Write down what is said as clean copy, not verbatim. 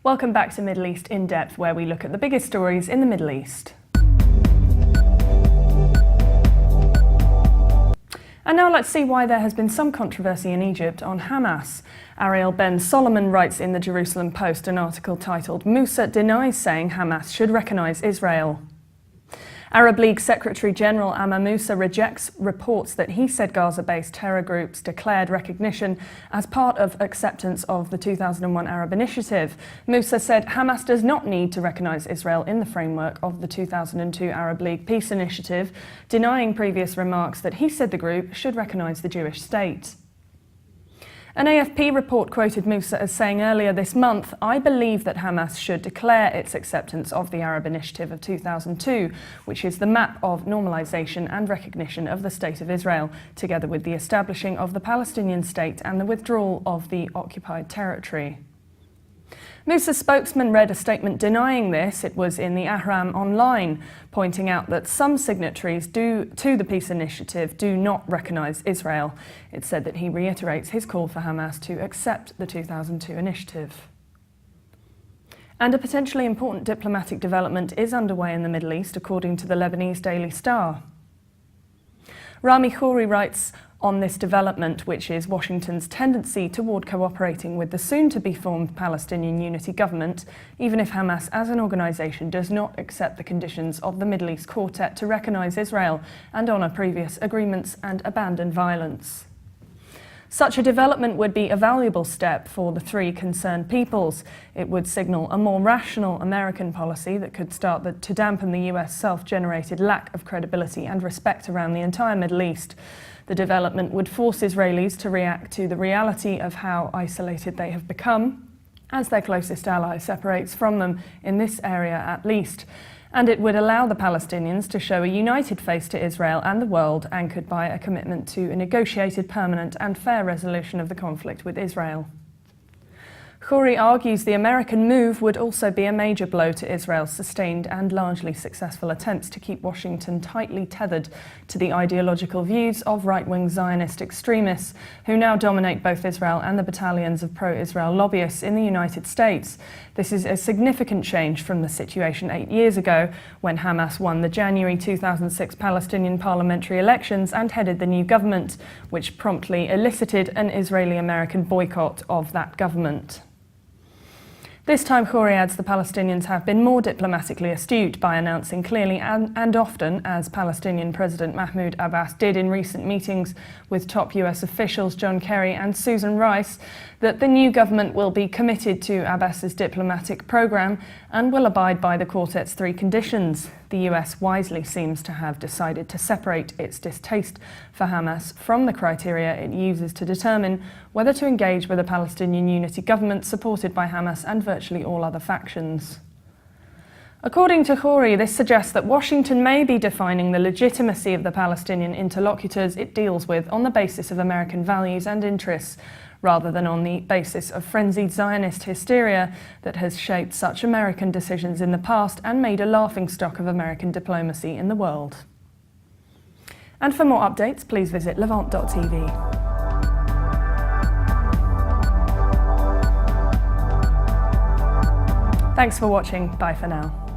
Welcome back to Middle East in Depth, where we look at the biggest stories in the Middle East. And now let's see why there has been some controversy in Egypt on Hamas. Ariel Ben Solomon writes in the Jerusalem Post an article titled "Musa denies saying Hamas should recognise Israel." Arab League Secretary General Amr Moussa rejects reports that he said Gaza-based terror groups declared recognition as part of acceptance of the 2001 Arab Initiative. Moussa said Hamas does not need to recognise Israel in the framework of the 2002 Arab League Peace Initiative, denying previous remarks that he said the group should recognise the Jewish state. An AFP report quoted Moussa as saying earlier this month, "I believe that Hamas should declare its acceptance of the Arab Initiative of 2002, which is the map of normalisation and recognition of the State of Israel, together with the establishing of the Palestinian state and the withdrawal of the occupied territory." Moussa's spokesman read a statement denying this. It was in the Ahram Online, pointing out that some signatories to the peace initiative do not recognise Israel. It said that he reiterates his call for Hamas to accept the 2002 initiative. And a potentially important diplomatic development is underway in the Middle East, according to the Lebanese Daily Star. Rami Khouri writes on this development, which is Washington's tendency toward cooperating with the soon-to-be-formed Palestinian Unity Government, even if Hamas as an organisation does not accept the conditions of the Middle East Quartet to recognise Israel and honour previous agreements and abandon violence. Such a development would be a valuable step for the three concerned peoples. It would signal a more rational American policy that could start to dampen the US self-generated lack of credibility and respect around the entire Middle East. The development would force Israelis to react to the reality of how isolated they have become, as their closest ally separates from them, in this area at least. And it would allow the Palestinians to show a united face to Israel and the world, anchored by a commitment to a negotiated, permanent and fair resolution of the conflict with Israel. Khouri argues the American move would also be a major blow to Israel's sustained and largely successful attempts to keep Washington tightly tethered to the ideological views of right-wing Zionist extremists who now dominate both Israel and the battalions of pro-Israel lobbyists in the United States. This is a significant change from the situation 8 years ago, when Hamas won the January 2006 Palestinian parliamentary elections and headed the new government, which promptly elicited an Israeli-American boycott of that government. This time, Khouri adds the Palestinians have been more diplomatically astute by announcing clearly and often, as Palestinian President Mahmoud Abbas did in recent meetings with top US officials John Kerry and Susan Rice, that the new government will be committed to Abbas's diplomatic program and will abide by the Quartet's three conditions. The US wisely seems to have decided to separate its distaste for Hamas from the criteria it uses to determine whether to engage with a Palestinian Unity Government supported by Hamas and virtually all other factions. According to Khouri, this suggests that Washington may be defining the legitimacy of the Palestinian interlocutors it deals with on the basis of American values and interests, rather than on the basis of frenzied Zionist hysteria that has shaped such American decisions in the past and made a laughingstock of American diplomacy in the world. And for more updates, please visit Levant.tv. Thanks for watching. Bye for now.